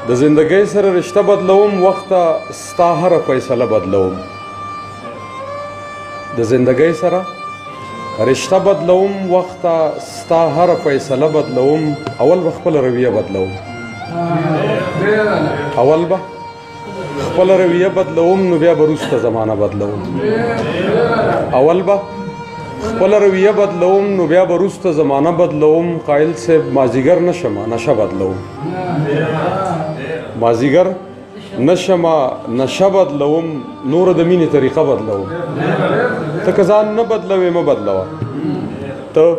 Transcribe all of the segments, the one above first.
د زندګۍ سره رشته بدلوم وخته ستا هره فیصله بدلوم د زندګۍ سره رشته بدلوم وخته ستا هره فیصله بدلوم اول به خپله رویه بدلوم اول به خپله رویه بدلوم نو بیا به وروسته زمانه بدلوم اول به خپله رویه بدلوم نو بیا به وروسته زمانه بدلوم قایل صاحب مازدیګر نشمه نشه بدلوم مازدیګر نشمه نشه بدلوم نور د مینې طریقه بدلوم ته که ځان نه بدلوې مه بدلوه ته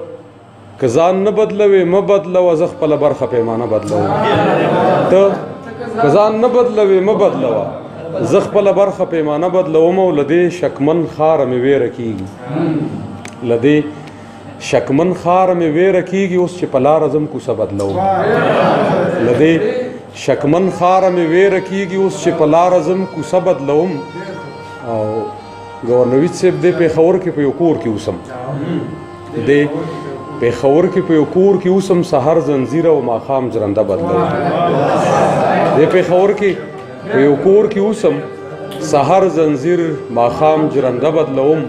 که ځان نه بدلوې مه بدلوه زه خپله برخه پیمانه بدلوم ته که ځان نه بدلوې مه بدلوه زه خپله برخه پیمانه بدلوم او له دې شکمن ښاره مې ویره کېږي له دې شکمن ښاره مې ویره کېږي اوس چې په لاره ځم کوڅه بدلوم له دې شکمن ښاره مې ویره کېږي اوس چې په لاره ځم کوڅه بدلوم او ګورنویت صاحب دی پېښور کې په یو کور کې اوسم دی پېښور کې په یو کور کې اوسم سهار زنځیر او ماښام ژرنده بدلوم دی پېښور کې په یو کور کې اوسم سهار زنځیر ماښام ژرنده بدلوم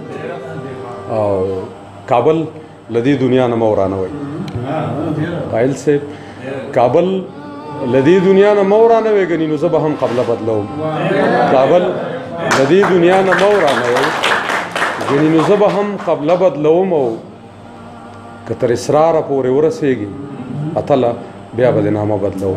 او کابل له دې دنیا نه مه ورانوئ قایل صاحب کابل له دې دنیا نه مه ورانوئ ګنې نو زه به هم قبله بدلوم کابل له دې دنیا نه مه ورانوئ ګنې نو زه به هم قبله بدلوم او که تر اسراره پورې ورسېږي اتله بیا به دې نامه بدلوم